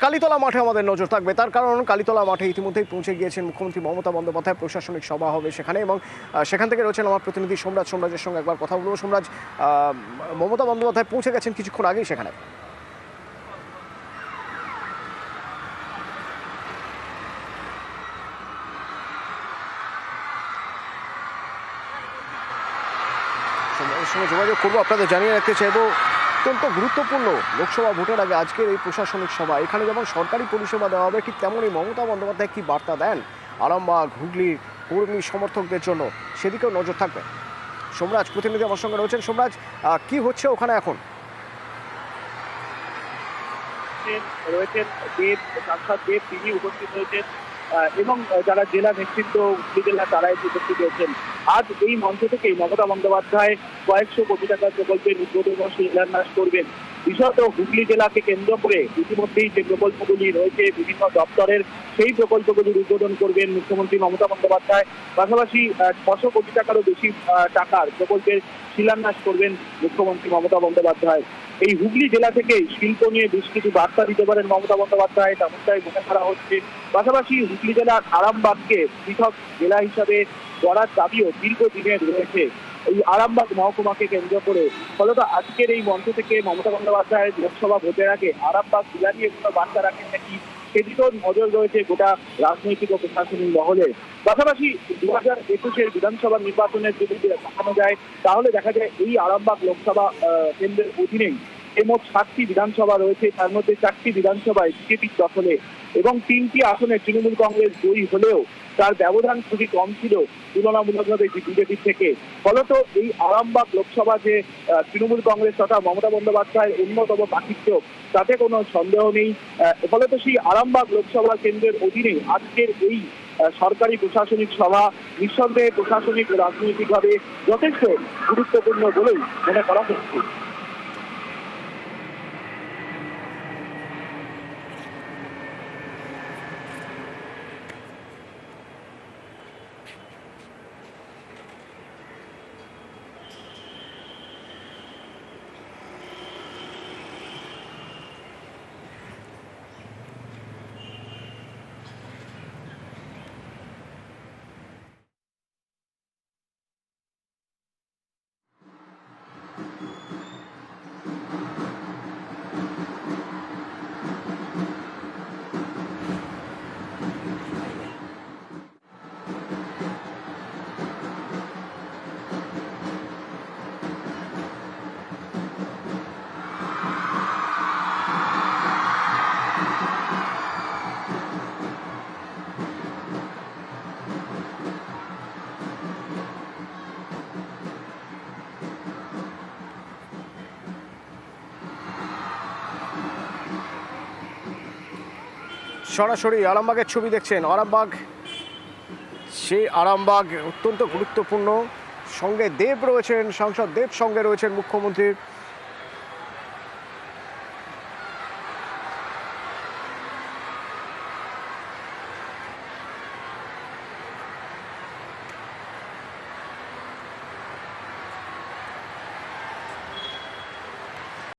কালীতলা মাঠে আমাদের নজর থাকবে, তার কারণ কালীতলা মাঠে ইতিমধ্যেই পৌঁছে গিয়েছেন মুখ্যমন্ত্রী মমতা বন্দ্যোপাধ্যায়। প্রশাসনিক সভা হবে সেখানে এবং সেখান থেকে রয়েছেন আমার প্রতিনিধি সোমরাজের সঙ্গে একবার কথা বলবো। সোমরাজ, মমতা বন্দ্যোপাধ্যায় পৌঁছে গেছেন কিছুক্ষণ আগেই সেখানে। সঙ্গে যোগাযোগ করবো, আপনাদের জানিয়ে রাখতে চাইবো অত্যন্ত গুরুত্বপূর্ণ লোকসভা ভোটের আগে আজকের এই প্রশাসনিক সভা। এখানে যেমন সরকারি পরিষেবা দেওয়া হবে, ঠিক তেমনই মমতা বন্দ্যোপাধ্যায় কি বার্তা দেন আরামবাগ হুগলির কর্মী সমর্থকদের জন্য, সেদিকেও নজর থাকবে। সোমরাজ প্রতিনিধি আমার সঙ্গে রয়েছেন। সোমরাজ, কি হচ্ছে ওখানে এখন? রয়েছেন দেব, সাংসদ দেব, তিনি উপস্থিত হয়েছেন এবং যারা জেলা নেতৃত্ব হুগলি জেলা তারাই উপস্থিত হয়েছেন। আজ এই মঞ্চ থেকেই মমতা বন্দ্যোপাধ্যায় কয়েকশো কোটি টাকার প্রকল্পের উদ্বোধন ও শিলান্যাস করবেন। বিশেষত হুগলি জেলাকে কেন্দ্র করে ইতিমধ্যেই যে প্রকল্পগুলি রয়েছে বিভিন্ন দপ্তরের, সেই প্রকল্পগুলির উদ্বোধন করবেন মুখ্যমন্ত্রী মমতা বন্দ্যোপাধ্যায়। পাশাপাশি 600 কোটি টাকারও বেশি টাকার প্রকল্পের শিলান্যাস করবেন মুখ্যমন্ত্রী মমতা বন্দ্যোপাধ্যায়। এই হুগলি জেলা থেকে শিল্প নিয়ে বেশ কিছু বার্তা দিতে পারেন মমতা বন্দ্যোপাধ্যায়, তেমনটাই মনে করা হচ্ছে। পাশাপাশি হুগলি জেলার আরামবাগকে পৃথক জেলা হিসাবে গড়ার দাবিও দীর্ঘদিনের রয়েছে এই আরামবাগ মহকুমাকে কেন্দ্র করে। ফলত আজকের এই মঞ্চ থেকে মমতা বন্দ্যোপাধ্যায় লোকসভা ভোটের আগে আরামবাগ জেলা নিয়ে কোনো বার্তা রাখেন নাকি, সেদিকেও নজর রয়েছে গোটা রাজনৈতিক ও প্রশাসনিক মহলে। পাশাপাশি 2021-এর বিধানসভা নির্বাচনের যদি দেখানো যায়, তাহলে দেখা যায় এই আরামবাগ লোকসভা কেন্দ্রের অধীনেই মোট 7টি বিধানসভা রয়েছে। তার মধ্যে 4টি বিধানসভায় বিজেপির দখলে এবং 3টি আসনে তৃণমূল কংগ্রেস জয়ী হলেও তার ব্যবধান খুবই কম ছিল তুলনামূলকভাবে বিজেপির থেকে। ফলত এই আরামবাগ লোকসভা যে তৃণমূল কংগ্রেস তথা মমতা বন্দ্যোপাধ্যায়ের অন্যতম পাখিত্য, তাতে কোনো সন্দেহ নেই। ফলত সেই আরামবাগ লোকসভা কেন্দ্রের অধীনে আজকের এই সরকারি প্রশাসনিক সভা নিঃসন্দেহে প্রশাসনিক ও রাজনৈতিকভাবে যথেষ্ট গুরুত্বপূর্ণ বলেই মনে করা হচ্ছে। সরাসরি আরামবাগের ছবি দেখছেন। আরামবাগ, সেই আরামবাগ অত্যন্ত গুরুত্বপূর্ণ। সঙ্গে দেব রয়েছেন, সাংসদ দেব, সঙ্গে রয়েছেন মুখ্যমন্ত্রীর